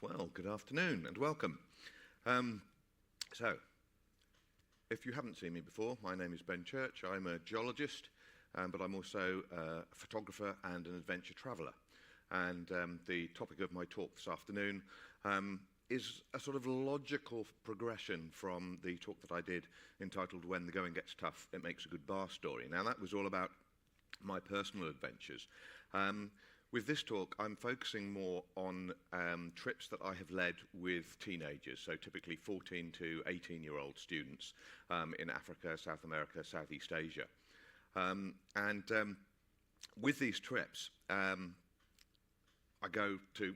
Well, good afternoon and welcome. So, if you haven't seen me before, my name is Ben Church. I'm a geologist, but I'm also a photographer and an adventure traveller. And the topic of my talk this afternoon is a sort of logical progression from the talk that I did entitled When the Going Gets Tough, It Makes a Good Bar Story. Now, that was all about my personal adventures. With this talk, I'm focusing more on trips that I have led with teenagers, so typically 14 to 18-year-old students in Africa, South America, Southeast Asia. With these trips, I go to,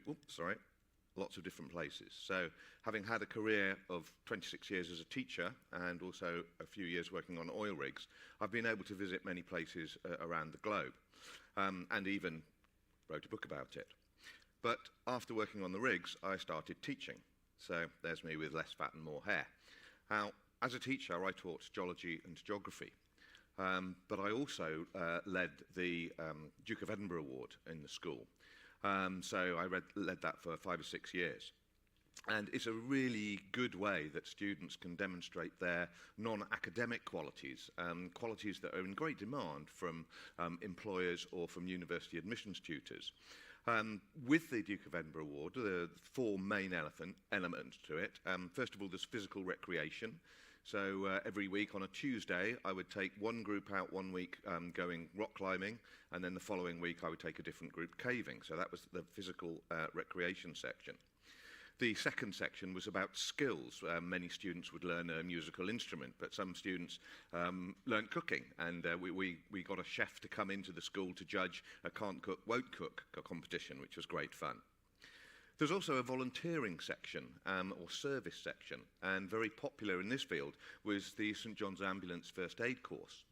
lots of different places. So having had a career of 26 years as a teacher and also a few years working on oil rigs, I've been able to visit many places around the globe and even wrote a book about it. But after working on the rigs, I started teaching. So there's me with less fat and more hair. Now, as a teacher, I taught geology and geography. But I also led the Duke of Edinburgh Award in the school. So I led that for 5 or 6 years. And it's a really good way that students can demonstrate their non-academic qualities, qualities that are in great demand from employers or from university admissions tutors. With the Duke of Edinburgh Award, there are 4 main elements to it. First of all, there's physical recreation. So every week on a Tuesday, I would take one group out one week going rock climbing, and then the following week I would take a different group caving. So that was the physical recreation section. The second section was about skills. Many students would learn a musical instrument, but some students learned cooking, and we got a chef to come into the school to judge a can't cook, won't cook competition, which was great fun. There's also a volunteering section, or service section, and very popular in this field was the St John's Ambulance First Aid course,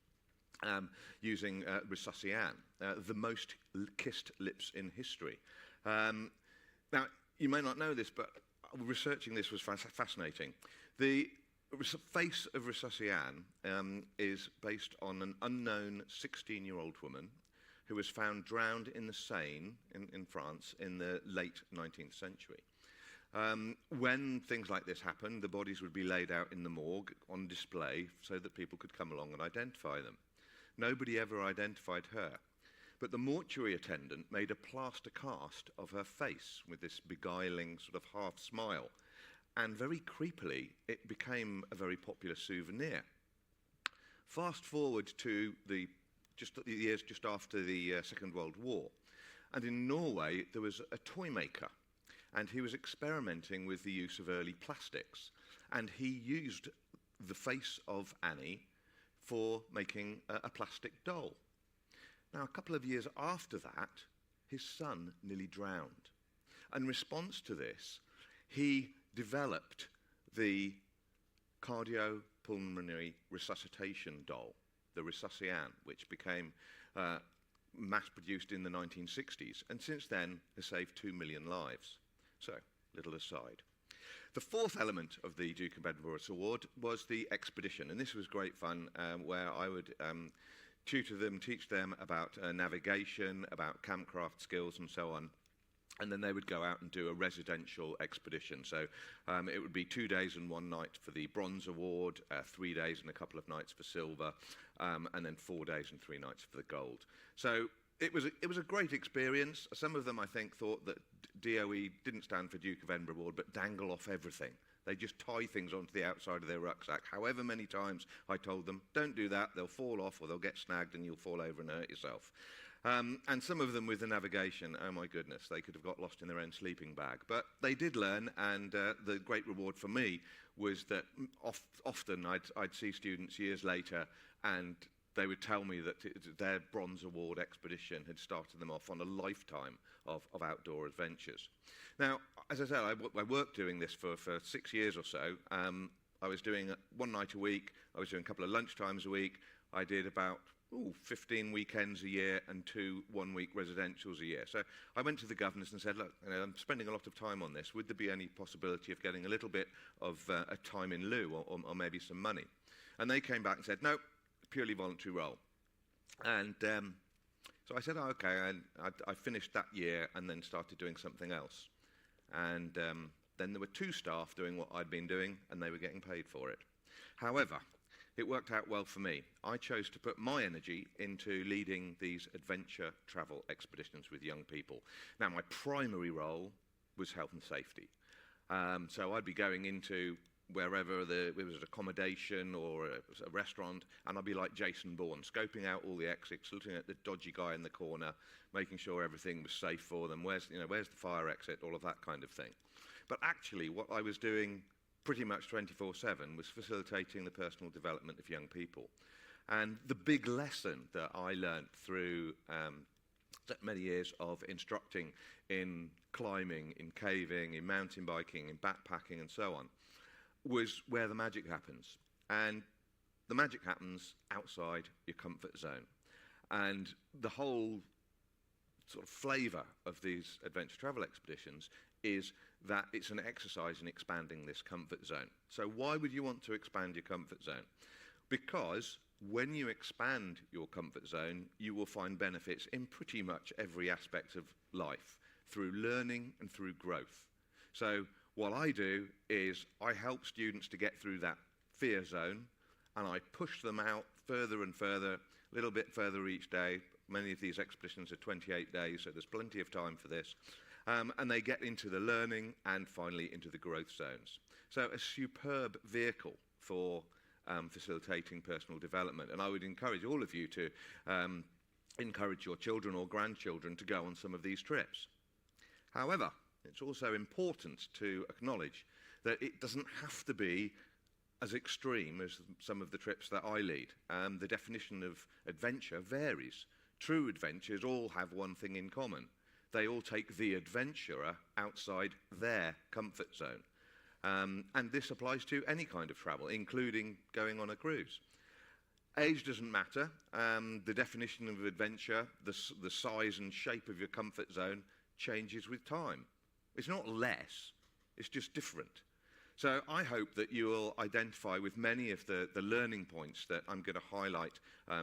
using resuscitation, the most kissed lips in history. Now, you may not know this, but researching this was fascinating. The face of resuscitation is based on an unknown 16-year-old woman who was found drowned in the Seine in France in the late 19th century. When things like this happened, the bodies would be laid out in the morgue on display so that people could come along and identify them. Nobody ever identified her, but the mortuary attendant made a plaster cast of her face with this beguiling sort of half smile, and very creepily, it became a very popular souvenir. Fast forward to the years just after the Second World War. And in Norway, there was a toy maker, and he was experimenting with the use of early plastics. And he used the face of Annie for making a plastic doll. Now, a couple of years after that, his son nearly drowned. In response to this, he developed the cardiopulmonary resuscitation doll, the resuscitation, which became mass-produced in the 1960s, and since then has saved 2 million lives. So, little aside. The fourth element of the Duke of Edinburgh Award was the expedition, and this was great fun, where I would tutor them, teach them about navigation, about campcraft skills, and so on. And then they would go out and do a residential expedition. So it would be 2 days and 1 night for the Bronze Award, 3 days and a couple of nights for silver, and then 4 days and 3 nights for the gold. So it was a great experience. Some of them, I think, thought that DOE didn't stand for Duke of Edinburgh Award, but dangle off everything. They just tie things onto the outside of their rucksack. However many times I told them, don't do that, they'll fall off or they'll get snagged and you'll fall over and hurt yourself. And some of them with the navigation, oh my goodness, they could have got lost in their own sleeping bag. But they did learn, and the great reward for me was that often I'd see students years later and they would tell me that their Bronze Award expedition had started them off on a lifetime of outdoor adventures. Now, as I said, I worked doing this for 6 years or so. I was doing 1 night a week. I was doing a couple of lunchtimes a week. I did about 15 weekends a year and 2 one-week residentials a year. So I went to the governors and said, look, I'm spending a lot of time on this. Would there be any possibility of getting a little bit of a time in lieu or maybe some money? And they came back and said, no, purely voluntary role. And so I said, oh, okay, and I finished that year and then started doing something else. And then there were 2 staff doing what I'd been doing, and they were getting paid for it. However, it worked out well for me. I chose to put my energy into leading these adventure travel expeditions with young people. Now, my primary role was health and safety. So I'd be going into wherever it was an accommodation or a restaurant, and I'd be like Jason Bourne, scoping out all the exits, looking at the dodgy guy in the corner, making sure everything was safe for them, where's the fire exit, all of that kind of thing. But actually, what I was doing pretty much 24/7 was facilitating the personal development of young people. And the big lesson that I learned through many years of instructing in climbing, in caving, in mountain biking, in backpacking and so on, was where the magic happens. And the magic happens outside your comfort zone. And the whole sort of flavour of these adventure travel expeditions is that it's an exercise in expanding this comfort zone. So why would you want to expand your comfort zone? Because when you expand your comfort zone, you will find benefits in pretty much every aspect of life, through learning and through growth. So what I do is I help students to get through that fear zone, and I push them out further and further, a little bit further each day. Many of these expeditions are 28 days, so there's plenty of time for this. And they get into the learning and finally into the growth zones. So a superb vehicle for facilitating personal development. And I would encourage all of you to encourage your children or grandchildren to go on some of these trips. However, it's also important to acknowledge that it doesn't have to be as extreme as some of the trips that I lead. The definition of adventure varies. True adventures all have one thing in common. They all take the adventurer outside their comfort zone. And this applies to any kind of travel, including going on a cruise. Age doesn't matter. The definition of adventure, the size and shape of your comfort zone changes with time. It's not less, it's just different. So I hope that you will identify with many of the learning points that I'm going to highlight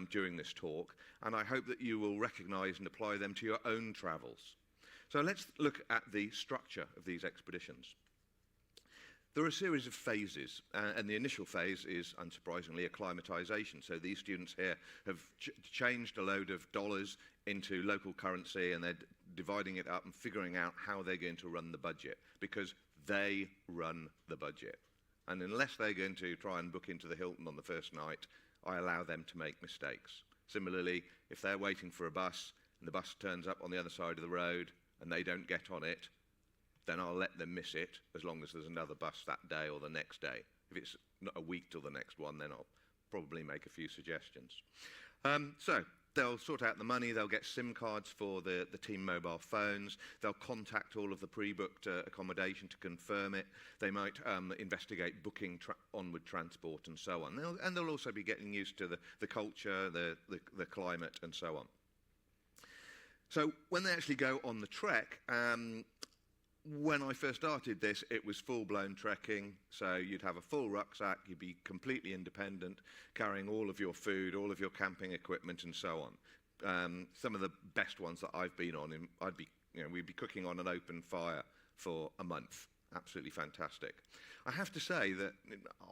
during this talk, and I hope that you will recognise and apply them to your own travels. So let's look at the structure of these expeditions. There are a series of phases, and the initial phase is, unsurprisingly, acclimatisation. So these students here have changed a load of dollars into local currency, and they're dividing it up and figuring out how they're going to run the budget, because they run the budget. And unless they're going to try and book into the Hilton on the first night, I allow them to make mistakes. Similarly, if they're waiting for a bus and the bus turns up on the other side of the road and they don't get on it, then I'll let them miss it as long as there's another bus that day or the next day. If it's not a week till the next one, then I'll probably make a few suggestions. So they'll sort out the money, they'll get SIM cards for the team mobile phones, they'll contact all of the pre-booked accommodation to confirm it, they might investigate booking onward transport and so on. And they'll also be getting used to the culture, the climate and so on. So when they actually go on the trek, when I first started this, it was full-blown trekking, so you'd have a full rucksack, you'd be completely independent, carrying all of your food, all of your camping equipment, and so on. Some of the best ones that I've been on, we'd be cooking on an open fire for a month. Absolutely fantastic. I have to say that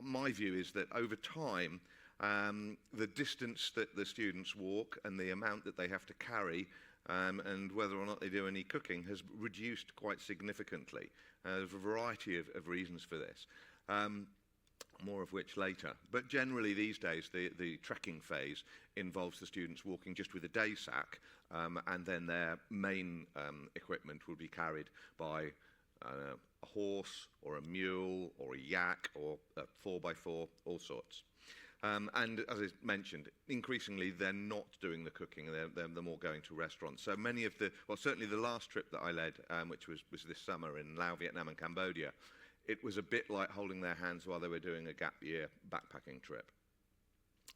my view is that over time, the distance that the students walk and the amount that they have to carry and whether or not they do any cooking has reduced quite significantly. There's a variety of reasons for this, more of which later. But generally these days, the trekking phase involves the students walking just with a day sack, and then their main equipment will be carried by a horse or a mule or a yak or a 4x4, all sorts. And as I mentioned, increasingly they're not doing the cooking, they're more going to restaurants. So many of certainly the last trip that I led, which was this summer in Laos, Vietnam and Cambodia, it was a bit like holding their hands while they were doing a gap year backpacking trip.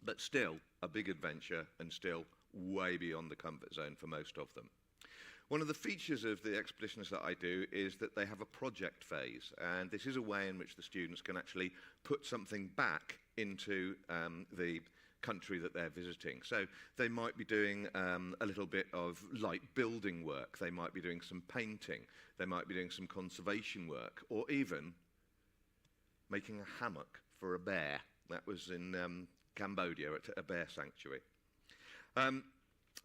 But still a big adventure and still way beyond the comfort zone for most of them. One of the features of the expeditions that I do is that they have a project phase, and this is a way in which the students can actually put something back into the country that they're visiting. So they might be doing a little bit of light building work, they might be doing some painting, they might be doing some conservation work, or even making a hammock for a bear. That was in Cambodia at a bear sanctuary.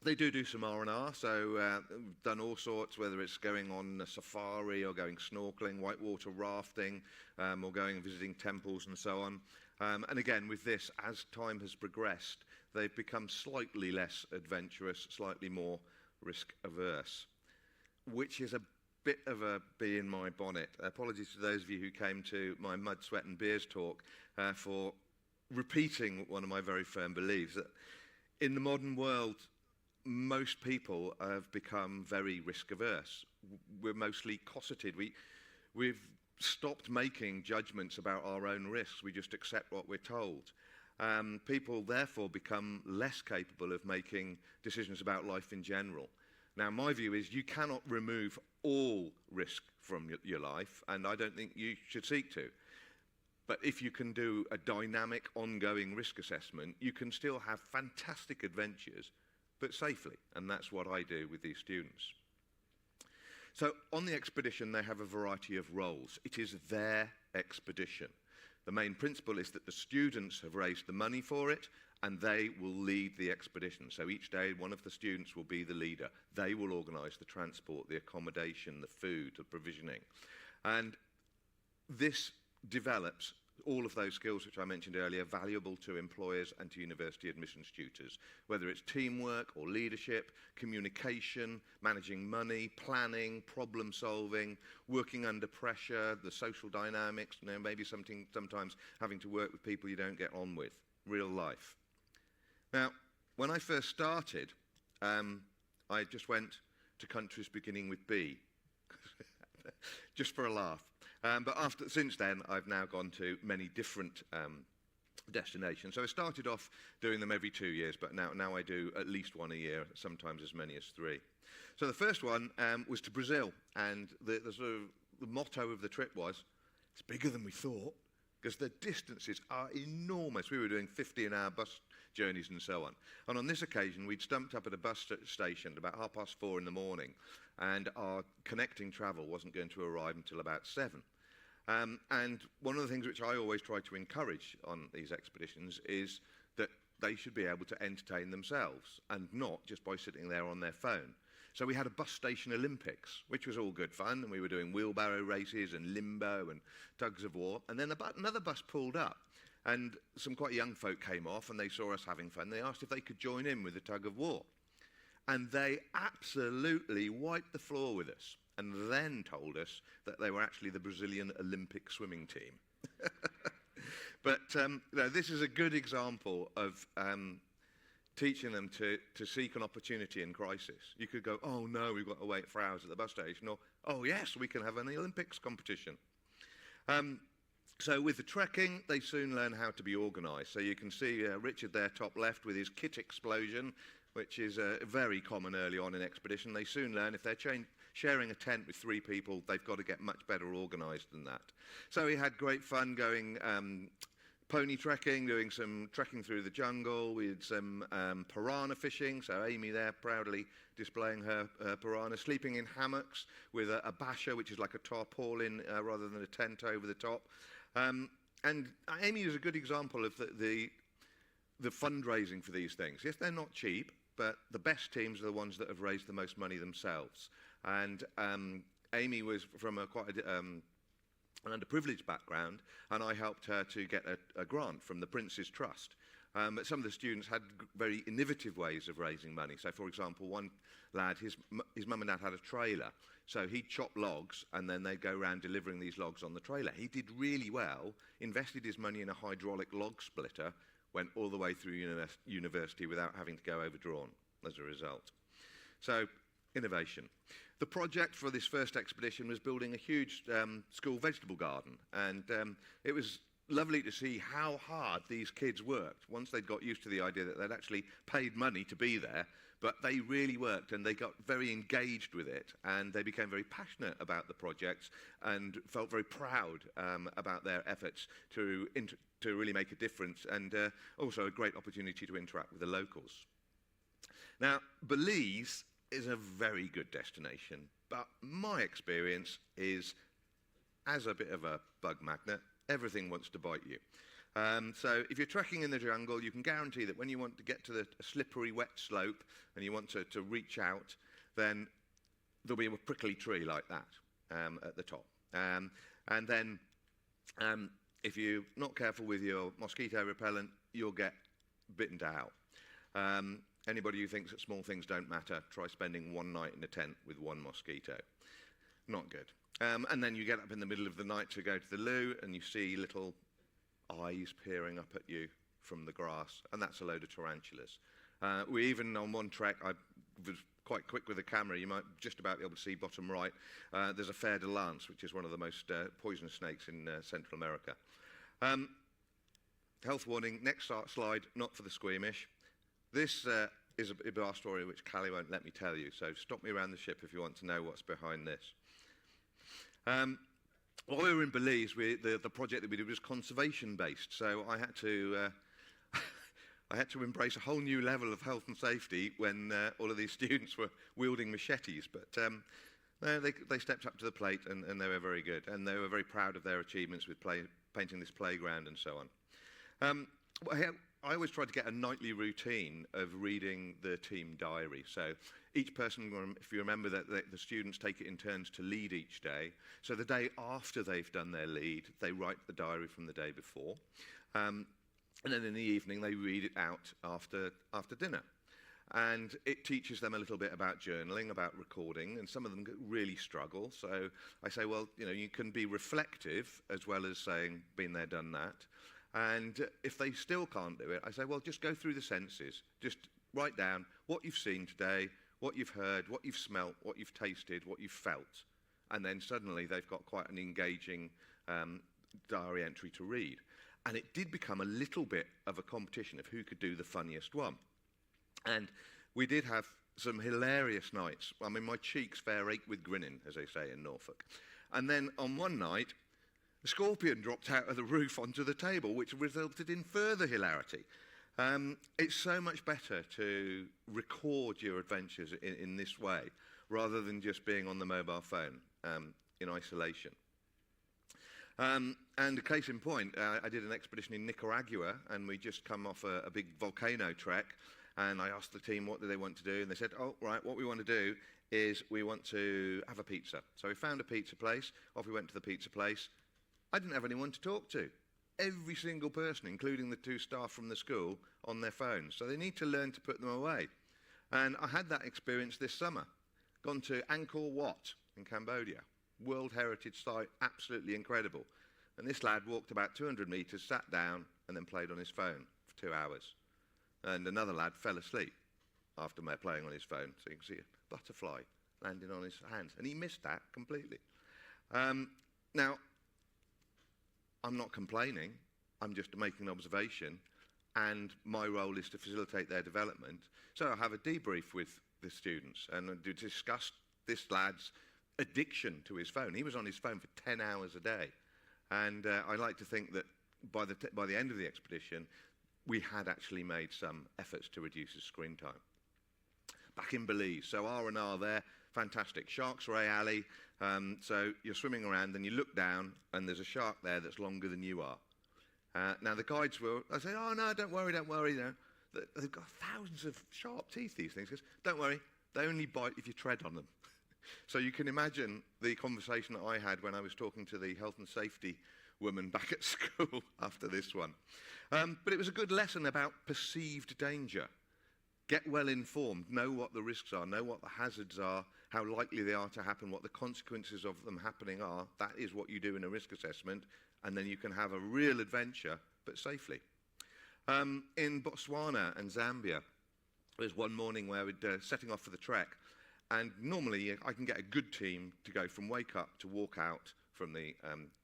They do some R&R, so done all sorts, whether it's going on a safari or going snorkeling, whitewater rafting, or going and visiting temples and so on. And again, with this, as time has progressed, they've become slightly less adventurous, slightly more risk-averse, which is a bit of a bee in my bonnet. Apologies to those of you who came to my Mud, Sweat and Beers talk for repeating one of my very firm beliefs, that in the modern world, most people have become very risk-averse. We're mostly cosseted. We've stopped making judgments about our own risks. We just accept what we're told. People, therefore, become less capable of making decisions about life in general. Now, my view is you cannot remove all risk from your life, and I don't think you should seek to. But if you can do a dynamic, ongoing risk assessment, you can still have fantastic adventures, but safely, and that's what I do with these students. So on the expedition, they have a variety of roles. It is their expedition. The main principle is that the students have raised the money for it, and they will lead the expedition. So each day, one of the students will be the leader. They will organise the transport, the accommodation, the food, the provisioning. And this develops all of those skills which I mentioned earlier, valuable to employers and to university admissions tutors, whether it's teamwork or leadership, communication, managing money, planning, problem solving, working under pressure, the social dynamics, maybe sometimes having to work with people you don't get on with, real life. Now, when I first started, I just went to countries beginning with B, just for a laugh. But since then, I've now gone to many different destinations. So I started off doing them every 2 years, but now I do at least one a year, sometimes as many as 3. So the first one was to Brazil, and the motto of the trip was, it's bigger than we thought, because the distances are enormous. We were doing 50-hour bus journeys and so on. And on this occasion, we'd stumped up at a bus station at about 4:30 in the morning, and our connecting travel wasn't going to arrive until about 7. And one of the things which I always try to encourage on these expeditions is that they should be able to entertain themselves, and not just by sitting there on their phone. So we had a bus station Olympics, which was all good fun, and we were doing wheelbarrow races and limbo and tugs of war. And then another bus pulled up, and some quite young folk came off, and they saw us having fun. They asked if they could join in with the tug of war. And they absolutely wiped the floor with us, and then told us that they were actually the Brazilian Olympic swimming team. But this is a good example of teaching them to seek an opportunity in crisis. You could go, oh no, we've got to wait for hours at the bus station, or, oh yes, we can have an Olympics competition. So with the trekking, they soon learn how to be organised. So you can see Richard there, top left, with his kit explosion, which is very common early on in expedition. They soon learn if they're sharing a tent with 3 people, they've got to get much better organised than that. So we had great fun going pony trekking, doing some trekking through the jungle. We did some piranha fishing, so Amy there proudly displaying her piranha, sleeping in hammocks with a basher, which is like a tarpaulin rather than a tent over the top. And Amy is a good example of the fundraising for these things. Yes, they're not cheap, but the best teams are the ones that have raised the most money themselves. And Amy was from an underprivileged background, and I helped her to get a grant from the Prince's Trust. But some of the students had very innovative ways of raising money. So, for example, one lad, his mum and dad had a trailer, so he'd chop logs, and then they'd go around delivering these logs on the trailer. He did really well, invested his money in a hydraulic log splitter, went all the way through university without having to go overdrawn as a result. So, innovation. The project for this first expedition was building a huge school vegetable garden, and it was lovely to see how hard these kids worked once they'd got used to the idea that they'd actually paid money to be there. But they really worked, and they got very engaged with it, and they became very passionate about the projects and felt very proud about their efforts to really make a difference, and also a great opportunity to interact with the locals. Now, Belize is a very good destination, but my experience is, as a bit of a bug magnet, everything wants to bite you. So if you're trekking in the jungle, you can guarantee that when you want to get to the slippery, wet slope and you want to reach out, then there'll be a prickly tree like that at the top. And then if you're not careful with your mosquito repellent, you'll get bitten to hell. Anybody who thinks that small things don't matter, try spending one night in a tent with one mosquito. Not good. And then you get up in the middle of the night to go to the loo, and you see little eyes peering up at you from the grass, and that's a load of tarantulas. We even, on one trek, I was quite quick with the camera, you might just about be able to see bottom right, there's a fer de lance, which is one of the most poisonous snakes in Central America. Health warning, next slide, not for the squeamish. This is a bizarre story which Callie won't let me tell you, so stop me around the ship if you want to know what's behind this. While we were in Belize, the project that we did was conservation-based, so I had to I had to embrace a whole new level of health and safety when all of these students were wielding machetes. But they stepped up to the plate, and they were very good, and they were very proud of their achievements with painting this playground and so on. I always try to get a nightly routine of reading the team diary. So each person, if you remember that the students take it in turns to lead each day. So the day after they've done their lead, they write the diary from the day before. And then in the evening, they read it out after dinner. And it teaches them a little bit about journaling, about recording, and some of them really struggle. So I say, well, you can be reflective as well as saying, been there, done that. And if they still can't do it, I say, well, just go through the senses. Just write down what you've seen today, what you've heard, what you've smelt, what you've tasted, what you've felt. And then suddenly they've got quite an engaging diary entry to read. And it did become a little bit of a competition of who could do the funniest one. And we did have some hilarious nights. I mean, my cheeks fair ached with grinning, as they say in Norfolk. And then on one night, a scorpion dropped out of the roof onto the table, which resulted in further hilarity. It's so much better to record your adventures in this way, rather than just being on the mobile phone in isolation. And a case in point, I did an expedition in Nicaragua, and we just come off a big volcano trek, and I asked the team what do they want to do, and they said, oh, right, what we want to do is we want to have a pizza. So we found a pizza place, off we went to the pizza place. I didn't have anyone to talk to. Every single person, including the 2 staff from the school, on their phones. So they need to learn to put them away. And I had that experience this summer. Gone to Angkor Wat in Cambodia. World Heritage Site, absolutely incredible. And this lad walked about 200 metres, sat down, and then played on his phone for 2 hours. And another lad fell asleep after playing on his phone. So you can see a butterfly landing on his hands. And he missed that completely. Now, I'm not complaining, I'm just making an observation, and my role is to facilitate their development. So I have a debrief with the students and to discuss this lad's addiction to his phone. He was on his phone for 10 hours a day. And I like to think that by the end of the expedition, we had actually made some efforts to reduce his screen time. Back in Belize, so R&R there, fantastic. Sharks Ray Alley, so you're swimming around and you look down and there's a shark there that's longer than you are. Now the guides I say, oh no, don't worry. They've got thousands of sharp teeth, these things. Don't worry, they only bite if you tread on them. So you can imagine the conversation that I had when I was talking to the health and safety woman back at school after this one. But it was a good lesson about perceived danger. Get well informed, know what the risks are, know what the hazards are, how likely they are to happen, what the consequences of them happening are. That is what you do in a risk assessment, and then you can have a real adventure, but safely. In Botswana and Zambia, there was one morning where we're setting off for the trek, and normally I can get a good team to go from wake up to walk out from the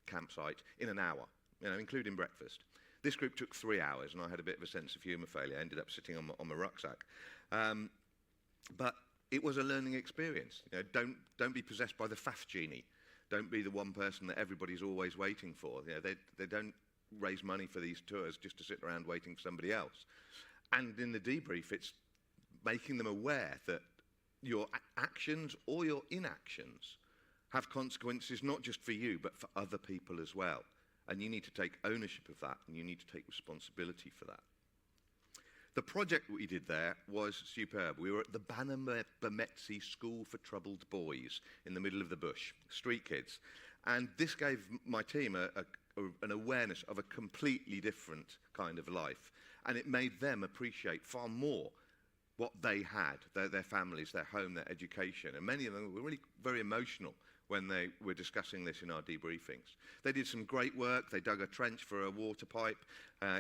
campsite in an hour. including breakfast. This group took 3 hours, and I had a bit of a sense of humour failure. I ended up sitting on my rucksack. But it was a learning experience. Don't be possessed by the faff genie. Don't be the one person that everybody's always waiting for. They don't raise money for these tours just to sit around waiting for somebody else. And in the debrief, it's making them aware that your actions or your inactions have consequences not just for you, but for other people as well. And you need to take ownership of that, and you need to take responsibility for that. The project we did there was superb. We were at the Bannermetsi School for Troubled Boys in the middle of the bush, street kids. And this gave my team an awareness of a completely different kind of life. And it made them appreciate far more what they had, their families, their home, their education. And many of them were really very emotional when they were discussing this in our debriefings. They did some great work. They dug a trench for a water pipe,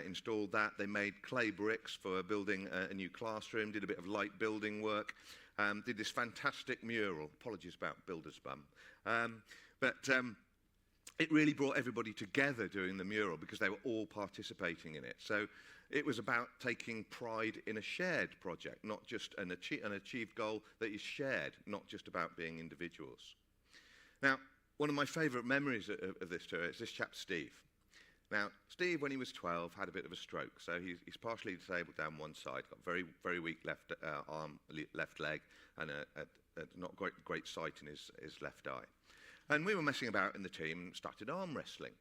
installed that. They made clay bricks for building a new classroom, did a bit of light building work, did this fantastic mural. Apologies about builder's bum. But it really brought everybody together doing the mural because they were all participating in it. So it was about taking pride in a shared project, not just an achieved goal that is shared, not just about being individuals. Now, one of my favourite memories of this tour is this chap, Steve. Now, Steve, when he was 12, had a bit of a stroke. So he's partially disabled down one side, got very, very weak left arm, left leg, and a not great sight in his left eye. And we were messing about in the team and started arm wrestling.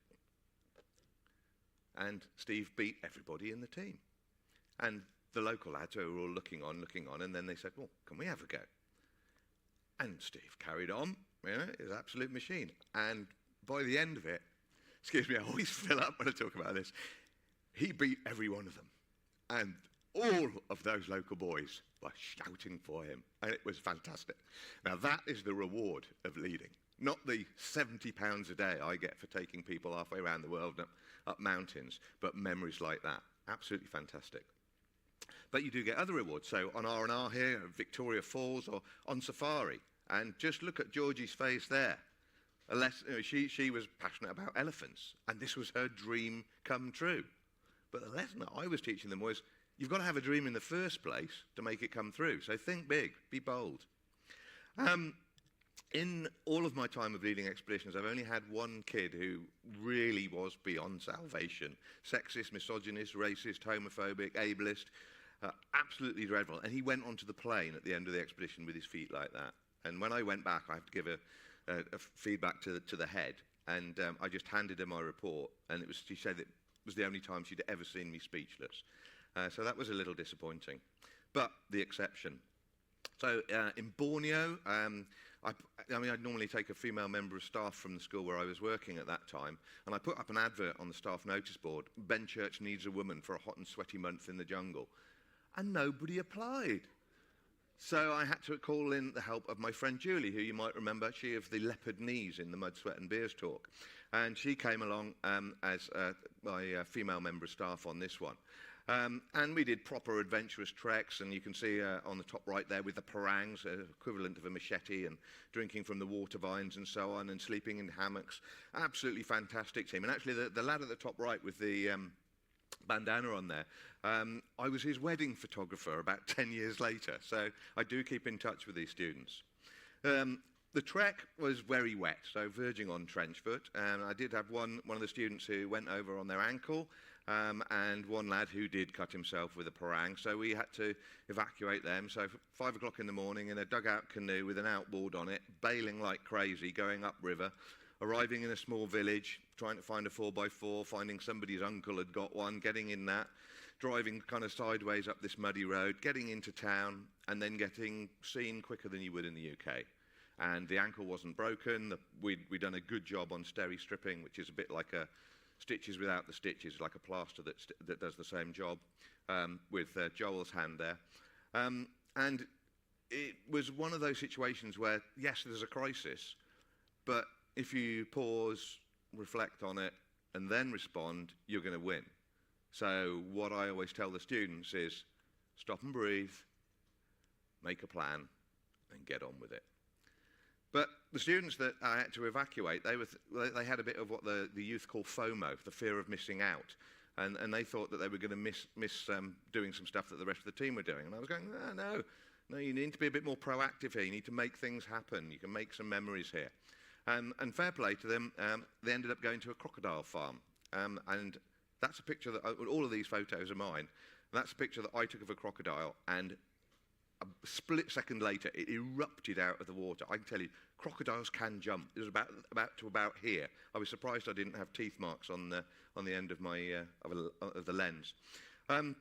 And Steve beat everybody in the team. And the local lads were all looking on, and then they said, well, can we have a go? And Steve carried on. He's an absolute machine. And by the end of it, excuse me, I always fill up when I talk about this, he beat every one of them. And all of those local boys were shouting for him. And it was fantastic. Now, that is the reward of leading. Not the £70 a day I get for taking people halfway around the world and up mountains, but memories like that. Absolutely fantastic. But you do get other rewards. So on R&R here, Victoria Falls, or on safari. And just look at Georgie's face there. She was passionate about elephants, and this was her dream come true. But the lesson that I was teaching them was, you've got to have a dream in the first place to make it come through. So think big, be bold. In all of my time of leading expeditions, I've only had one kid who really was beyond salvation. Sexist, misogynist, racist, homophobic, ableist, absolutely dreadful. And he went onto the plane at the end of the expedition with his feet like that. And when I went back, I had to give a feedback to the head. And I just handed her my report. And she said it was the only time she'd ever seen me speechless. So that was a little disappointing. But the exception. So in Borneo, I'd normally take a female member of staff from the school where I was working at that time, and I put up an advert on the staff notice board, Ben Church needs a woman for a hot and sweaty month in the jungle. And nobody applied. So I had to call in the help of my friend Julie, who you might remember, she of the leopard knees in the Mud, Sweat and Beers talk. And she came along as my female member of staff on this one. And we did proper adventurous treks, and you can see on the top right there with the parangs, equivalent of a machete, and drinking from the water vines and so on, and sleeping in hammocks. Absolutely fantastic team. And actually the lad at the top right with the bandana on there, I was his wedding photographer about 10 years later, so I do keep in touch with these students. The trek was very wet, so verging on trench foot, and I did have one of the students who went over on their ankle, and one lad who did cut himself with a parang, so we had to evacuate them. So 5 o'clock in the morning in a dugout canoe with an outboard on it, bailing like crazy, going upriver, arriving in a small village, trying to find a 4x4, finding somebody's uncle had got one, getting in that, driving kind of sideways up this muddy road, getting into town, and then getting seen quicker than you would in the UK. And the ankle wasn't broken. We'd done a good job on steri stripping, which is a bit like a stitches without the stitches, like a plaster that does the same job, with Joel's hand there. And it was one of those situations where, yes, there's a crisis, but if you pause, reflect on it, and then respond, you're going to win. So what I always tell the students is, stop and breathe, make a plan, and get on with it. But the students that I had to evacuate, they had a bit of what the youth call FOMO, the fear of missing out. And they thought that they were going to miss doing some stuff that the rest of the team were doing. And I was going, no, you need to be a bit more proactive here. You need to make things happen. You can make some memories here. And fair play to them, they ended up going to a crocodile farm. And that's a picture that, all of these photos are mine. And that's a picture that I took of a crocodile, and a split second later, it erupted out of the water. I can tell you, crocodiles can jump. It was about here. I was surprised I didn't have teeth marks on the end of my of the lens.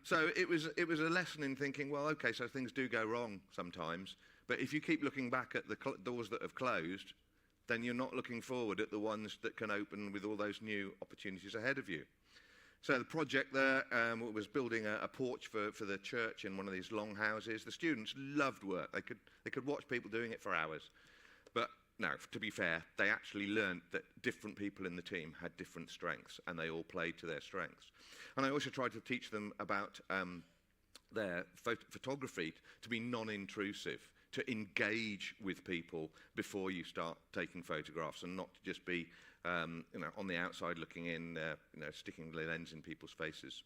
So it was a lesson in thinking, well, okay, so things do go wrong sometimes, but if you keep looking back at the doors that have closed, then you're not looking forward at the ones that can open with all those new opportunities ahead of you. So the project there was building a porch for the church in one of these long houses. The students loved work. They could watch people doing it for hours. But no, to be fair, they actually learned that different people in the team had different strengths, and they all played to their strengths. And I also tried to teach them about their photography to be non-intrusive, to engage with people before you start taking photographs, and not to just be on the outside looking in, sticking the lens in people's faces.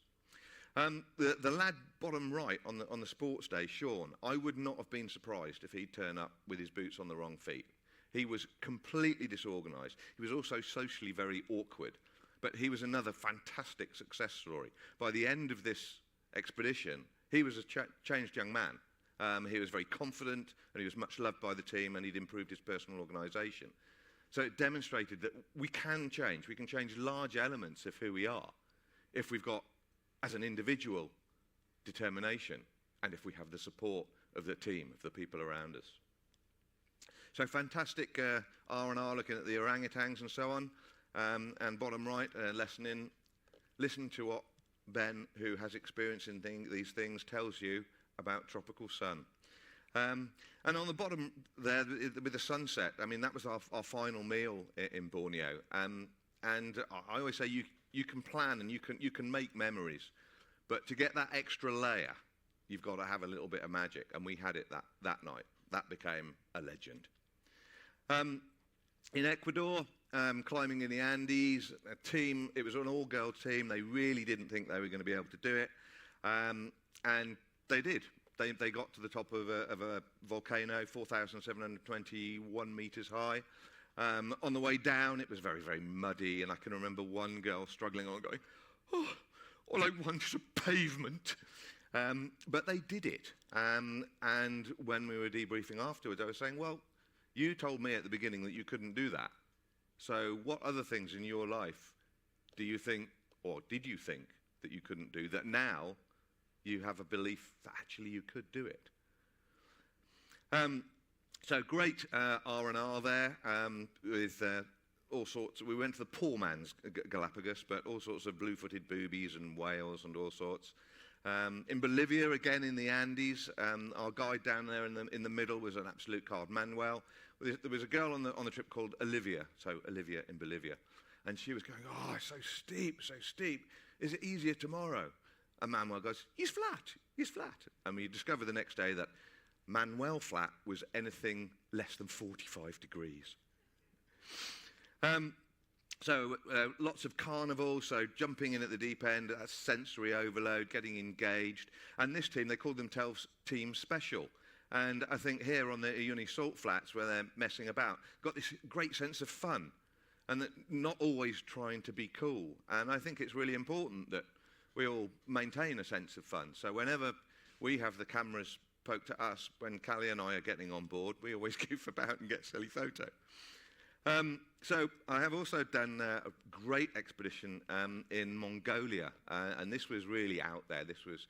The lad bottom right on the sports day, Sean, I would not have been surprised if he'd turn up with his boots on the wrong feet. He was completely disorganised. He was also socially very awkward, but he was another fantastic success story. By the end of this expedition, he was a changed young man. He was very confident, and he was much loved by the team, and he'd improved his personal organisation. So it demonstrated that we can change. We can change large elements of who we are if we've got, as an individual, determination, and if we have the support of the team, of the people around us. So fantastic R&R, looking at the orangutans and so on. And bottom right, lesson in, listen to what Ben, who has experience in these things, tells you about tropical sun. And on the bottom there, with the sunset, I mean, that was our final meal in Borneo. And I always say you can plan and you can make memories, but to get that extra layer, you've got to have a little bit of magic. And we had it that night. That became a legend. In Ecuador, climbing in the Andes, it was an all-girl team. They really didn't think they were going to be able to do it. And they did. They got to the top of a volcano, 4,721 meters high. On the way down, it was very, very muddy, and I can remember one girl struggling on, going, "Oh, all I want is a pavement." But they did it. And when we were debriefing afterwards, I was saying, well, you told me at the beginning that you couldn't do that. So what other things in your life do you think, or did you think, that you couldn't do, that now you have a belief that actually you could do it? So great R&R there with all sorts. We went to the poor man's Galapagos, but all sorts of blue-footed boobies and whales and all sorts. In Bolivia, again in the Andes, our guide down there in the middle was an absolute card, Manuel. There was a girl on the trip called Olivia, so Olivia in Bolivia, and she was going, "Oh, it's so steep, so steep. Is it easier tomorrow?" And Manuel goes, he's flat. And we discovered the next day that Manuel Flat was anything less than 45 degrees. So lots of carnival, so jumping in at the deep end, that's sensory overload, getting engaged. And this team, they called themselves Team Special. And I think here on the Uyuni Salt Flats, where they're messing about, got this great sense of fun, and that not always trying to be cool. And I think it's really important that we all maintain a sense of fun. So whenever we have the cameras poked at us, when Callie and I are getting on board, we always goof about and get a silly photo. So I have also done a great expedition in Mongolia, and this was really out there. This was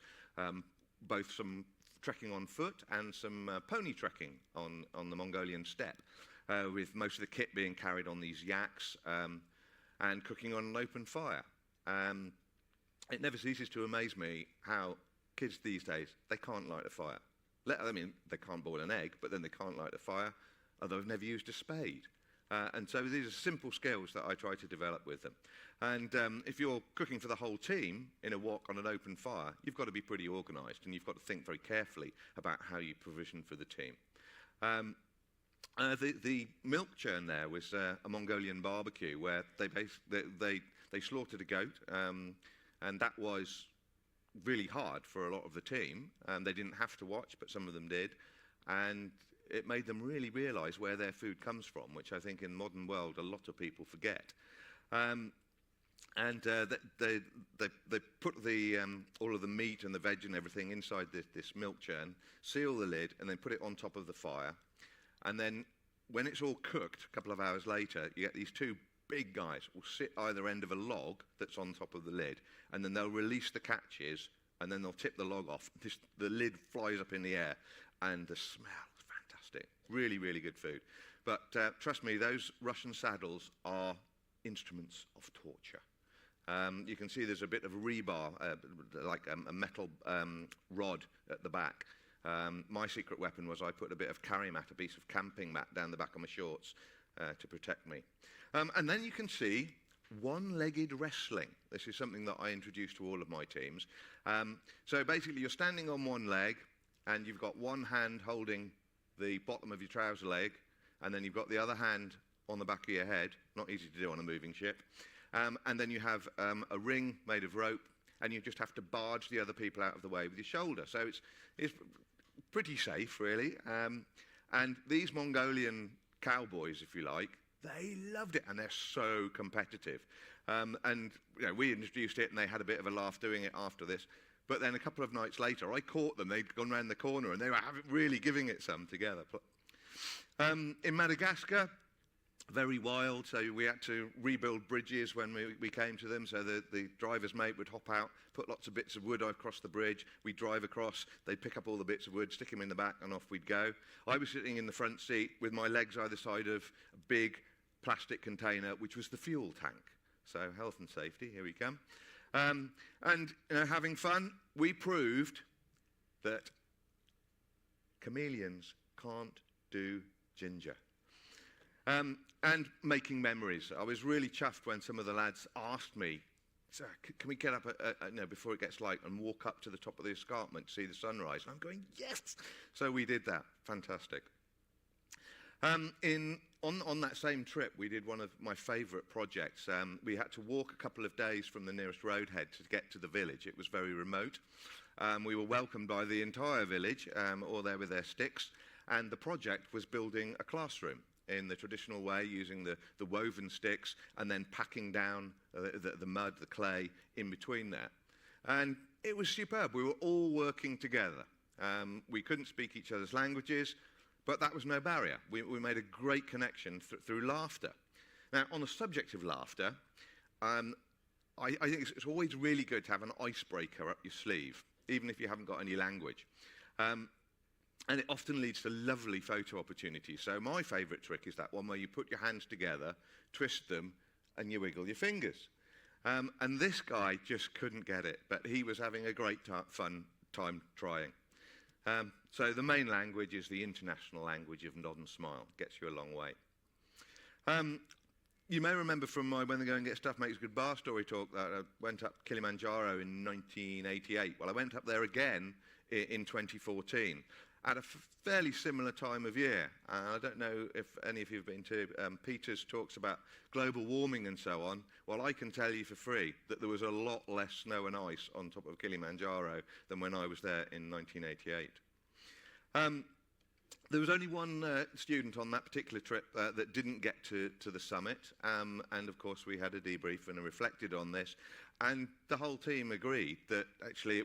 both some trekking on foot and some pony trekking on the Mongolian steppe, with most of the kit being carried on these yaks and cooking on an open fire. It never ceases to amaze me how kids these days, they can't light a fire. I mean, they can't boil an egg, but then they can't light a fire, although they've never used a spade. And so these are simple skills that I try to develop with them. And if you're cooking for the whole team in a wok on an open fire, you've got to be pretty organised, and you've got to think very carefully about how you provision for the team. The milk churn there was a Mongolian barbecue where they slaughtered a goat, and that was really hard for a lot of the team. They didn't have to watch, but some of them did, and it made them really realise where their food comes from, which I think in the modern world a lot of people forget. They put all of the meat and the veg and everything inside this milk churn, seal the lid, and then put it on top of the fire. And then when it's all cooked, a couple of hours later, you get these two big guys will sit either end of a log that's on top of the lid, and then they'll release the catches, and then they'll tip the log off. The lid flies up in the air, and the smell is fantastic. Really, really good food. But trust me, those Russian saddles are instruments of torture. You can see there's a bit of rebar, like a metal rod at the back. My secret weapon was I put a bit of carry mat, a piece of camping mat down the back of my shorts to protect me. And then you can see one-legged wrestling. This is something that I introduced to all of my teams. So basically you're standing on one leg and you've got one hand holding the bottom of your trouser leg, and then you've got the other hand on the back of your head. Not easy to do on a moving ship. And then you have a ring made of rope, and you just have to barge the other people out of the way with your shoulder. So it's pretty safe, really. And these Mongolian cowboys, if you like, they loved it, and they're so competitive. And you know, we introduced it, and they had a bit of a laugh doing it after this. But then a couple of nights later, I caught them. They'd gone round the corner, and they were really giving it some together. In Madagascar, very wild, so we had to rebuild bridges when we came to them. So the driver's mate would hop out, put lots of bits of wood across the bridge. We'd drive across, they'd pick up all the bits of wood, stick them in the back, and off we'd go. I was sitting in the front seat with my legs either side of a big plastic container, which was the fuel tank. So health and safety, here we come. And you know, having fun, we proved that chameleons can't do ginger. And making memories. I was really chuffed when some of the lads asked me, "Sir, can we get up before it gets light and walk up to the top of the escarpment to see the sunrise?" And I'm going, yes! So we did that. Fantastic. On that same trip, we did one of my favourite projects. We had to walk a couple of days from the nearest roadhead to get to the village. It was very remote. We were welcomed by the entire village, all there with their sticks, and the project was building a classroom in the traditional way, using the woven sticks and then packing down the mud, the clay in between there. And it was superb. We were all working together. We couldn't speak each other's languages, but that was no barrier. We made a great connection through laughter. Now, on the subject of laughter, I think it's always really good to have an icebreaker up your sleeve, even if you haven't got any language. And it often leads to lovely photo opportunities. So my favourite trick is that one where you put your hands together, twist them, and you wiggle your fingers. And this guy just couldn't get it, but he was having a great fun time trying. So the main language is the international language of nod and smile. Gets you a long way. You may remember from my When They Go and Get Stuff Makes Good Bar story talk that I went up Kilimanjaro in 1988. Well, I went up there again in 2014. At a fairly similar time of year. I don't know if any of you have been to Peter's talks about global warming and so on. Well, I can tell you for free that there was a lot less snow and ice on top of Kilimanjaro than when I was there in 1988. There was only one student on that particular trip that didn't get to the summit, and of course we had a debrief and reflected on this, and the whole team agreed that actually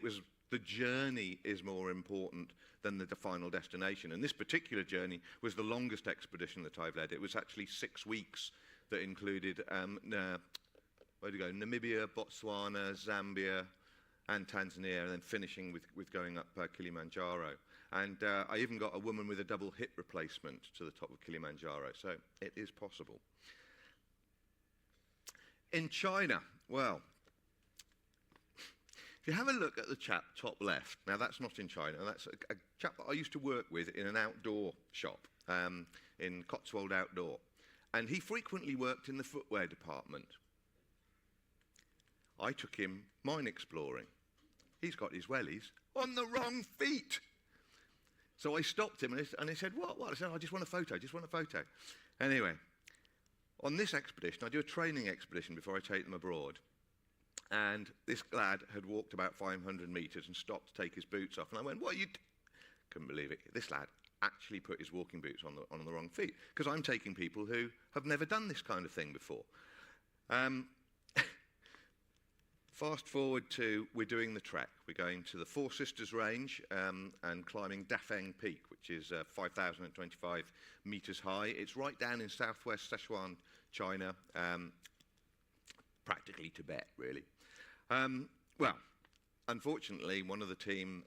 the journey is more important than the final destination. And this particular journey was the longest expedition that I've led. It was actually 6 weeks that included Namibia, Botswana, Zambia, and Tanzania, and then finishing with going up Kilimanjaro. And I even got a woman with a double hip replacement to the top of Kilimanjaro, so it is possible. In China, well, if you have a look at the chap top left, now that's not in China, that's a chap that I used to work with in an outdoor shop in Cotswold Outdoor, and he frequently worked in the footwear department. I took him mine exploring. He's got his wellies on the wrong feet. So I stopped him, and he said, what? I said, I just want a photo, just want a photo. Anyway, on this expedition, I do a training expedition before I take them abroad. And this lad had walked about 500 metres and stopped to take his boots off. And I went, what are you Couldn't believe it. This lad actually put his walking boots on the wrong feet, because I'm taking people who have never done this kind of thing before. Fast forward to, we're doing the trek. We're going to the Four Sisters Range and climbing Dafeng Peak, which is 5,025 metres high. It's right down in southwest Sichuan, China, practically Tibet, really. Well, unfortunately, one of the team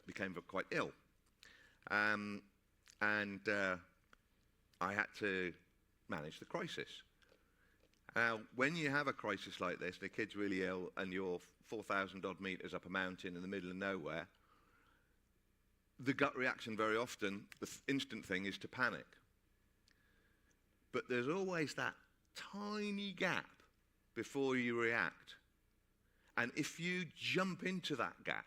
became quite ill. And I had to manage the crisis. When you have a crisis like this, the kid's really ill, and you're 4,000 odd metres up a mountain in the middle of nowhere, the gut reaction very often, the instant thing, is to panic. But there's always that tiny gap before you react. And if you jump into that gap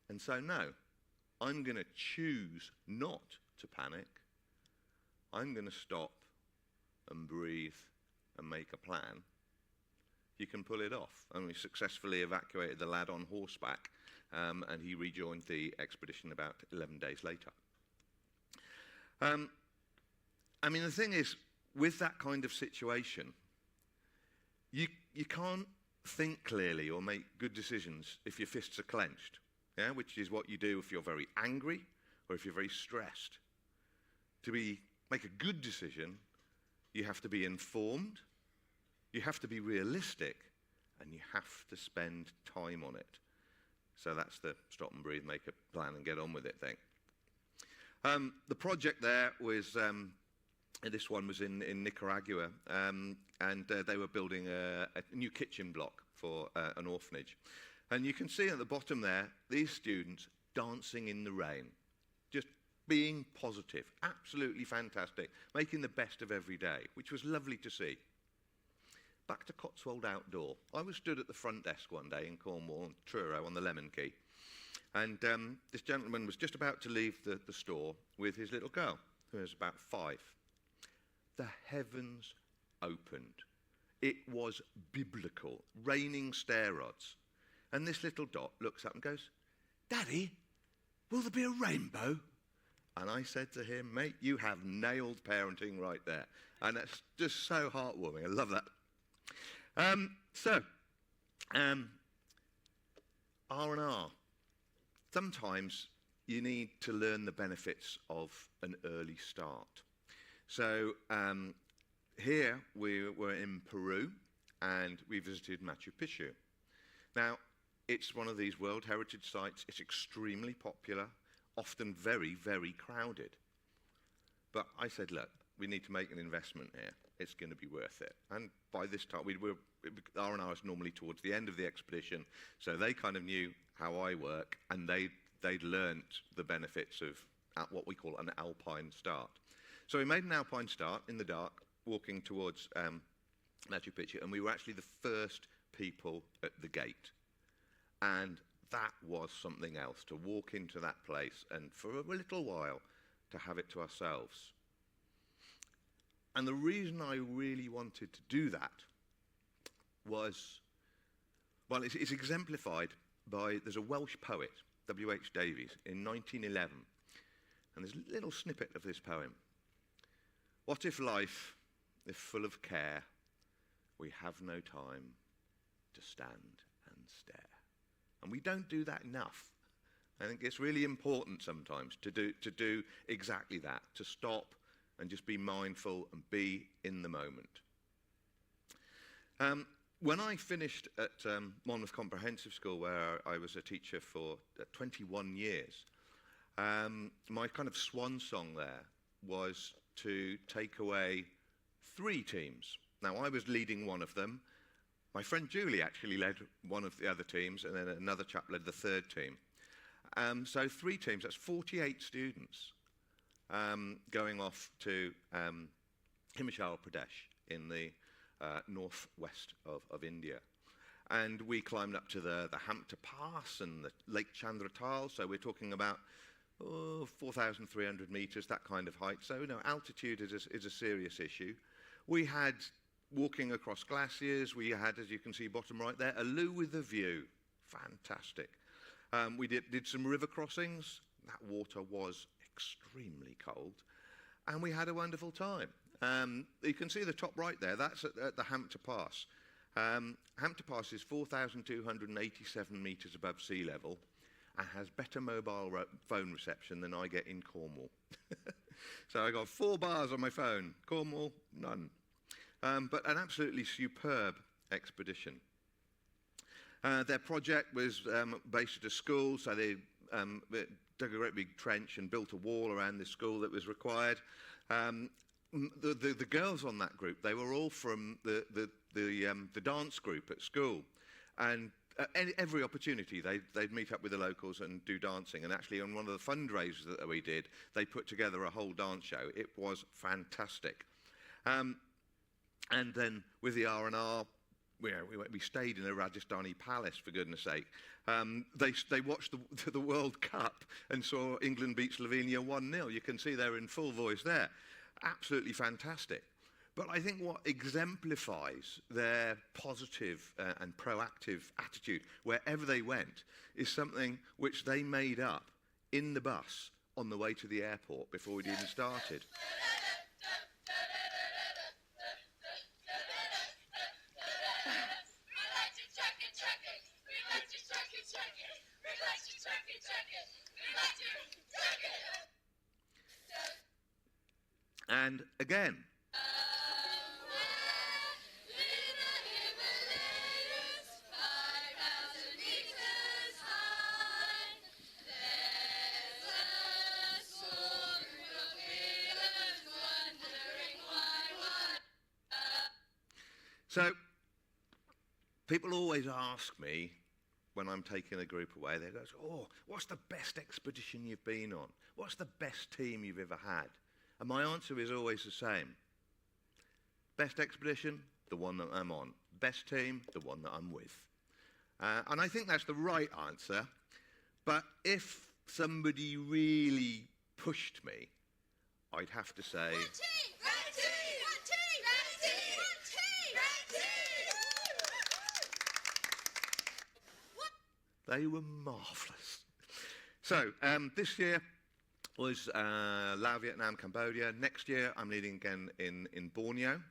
and say, no, I'm going to choose not to panic, I'm going to stop and breathe and make a plan, you can pull it off. And we successfully evacuated the lad on horseback, and he rejoined the expedition about 11 days later. I mean, the thing is, with that kind of situation, you can't think clearly or make good decisions if your fists are clenched, yeah? Which is what you do if you're very angry or if you're very stressed. To make a good decision, you have to be informed, you have to be realistic, and you have to spend time on it. So that's the stop and breathe, make a plan and get on with it thing. The project there was, this one was in Nicaragua, and they were building a new kitchen block for an orphanage. And you can see at the bottom there, these students dancing in the rain, just being positive, absolutely fantastic, making the best of every day, which was lovely to see. Back to Cotswold Outdoor. I was stood at the front desk one day in Cornwall, Truro, on the Lemon Quay, and this gentleman was just about to leave the store with his little girl, who was about 5. The heavens opened. It was biblical, raining stair rods. And this little dot looks up and goes, "Daddy, will there be a rainbow?" And I said to him, "Mate, you have nailed parenting right there." And that's just so heartwarming. I love that. R&R. Sometimes you need to learn the benefits of an early start. So here we were in Peru, and we visited Machu Picchu. Now, it's one of these World Heritage sites. It's extremely popular, often very, very crowded. But I said, look, we need to make an investment here. It's going to be worth it. And by this time, R&R is normally towards the end of the expedition, so they kind of knew how I work, and they'd learnt the benefits of what we call an alpine start. So we made an alpine start in the dark, walking towards Machu Picchu, and we were actually the first people at the gate. And that was something else, to walk into that place and for a little while to have it to ourselves. And the reason I really wanted to do that was, well, it's exemplified by, there's a Welsh poet, W.H. Davies, in 1911. And there's a little snippet of this poem. "What if life, if full of care, we have no time to stand and stare?" And we don't do that enough. I think it's really important sometimes to do exactly that, to stop and just be mindful and be in the moment. When I finished at Monmouth Comprehensive School, where I was a teacher for 21 years, my kind of swan song there was to take away 3 teams. Now, I was leading one of them. My friend Julie actually led one of the other teams, and then another chap led the 3rd team. So 3 teams, that's 48 students going off to Himachal Pradesh in the northwest of India. And we climbed up to the Hampta Pass and the Lake Chandratal, so we're talking about 4,300 metres, that kind of height. So, altitude is a serious issue. We had walking across glaciers. We had, as you can see bottom right there, a loo with a view. Fantastic. We did some river crossings. That water was extremely cold. And we had a wonderful time. You can see the top right there. That's at the Hampton Pass. Hampton Pass is 4,287 metres above sea level and has better mobile phone reception than I get in Cornwall. So I got 4 bars on my phone. Cornwall, none. But an absolutely superb expedition. Their project was based at a school, so they dug a great big trench and built a wall around the school that was required. The girls on that group, they were all from the dance group at school, and every opportunity they'd meet up with the locals and do dancing. And actually, on one of the fundraisers that we did, they put together a whole dance show. It was fantastic. And then with the R&R, we stayed in a Rajasthani palace, for goodness sake. They watched the World Cup and saw England beat Slovenia 1-0. You can see they're in full voice there. Absolutely fantastic. But I think what exemplifies their positive and proactive attitude wherever they went is something which they made up in the bus on the way to the airport before we'd even started. And again, so people always ask me when I'm taking a group away, they go, "Oh, what's the best expedition you've been on? What's the best team you've ever had?" And my answer is always the same. Best expedition, the one that I'm on. Best team, the one that I'm with. And I think that's the right answer. But if somebody really pushed me, I'd have to say... They were marvellous. So, this year was Laos, Vietnam, Cambodia. Next year, I'm leading again in Borneo.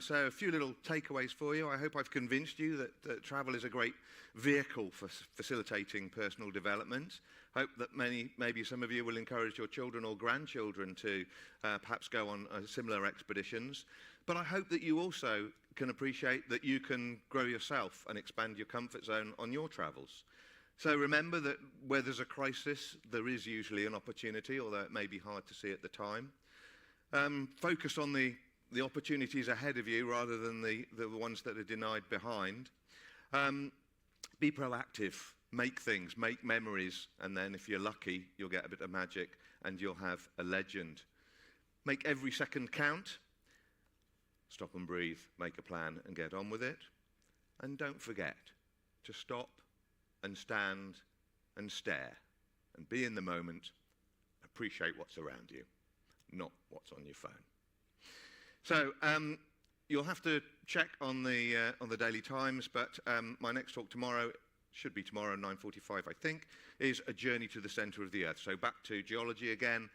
So a few little takeaways for you. I hope I've convinced you that travel is a great vehicle for facilitating personal development. Hope that maybe some of you will encourage your children or grandchildren to perhaps go on similar expeditions. But I hope that you also can appreciate that you can grow yourself and expand your comfort zone on your travels. So remember that where there's a crisis, there is usually an opportunity, although it may be hard to see at the time. Focus on the opportunities ahead of you rather than the ones that are denied behind. Be proactive, make things, make memories, and then if you're lucky, you'll get a bit of magic and you'll have a legend. Make every second count. Stop and breathe, make a plan and get on with it. And don't forget to stop and stand and stare and be in the moment, appreciate what's around you, not what's on your phone. So you'll have to check on the Daily Times, but my next talk tomorrow, should be tomorrow, 9:45 I think, is a journey to the centre of the Earth. So back to geology again,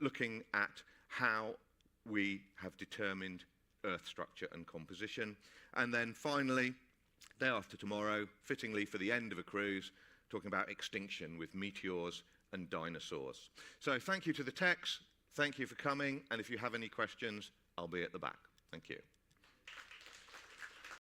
looking at how we have determined Earth structure and composition. And then finally, day after tomorrow, fittingly for the end of a cruise, talking about extinction with meteors and dinosaurs. So thank you to the techs, thank you for coming, and if you have any questions, I'll be at the back. Thank you.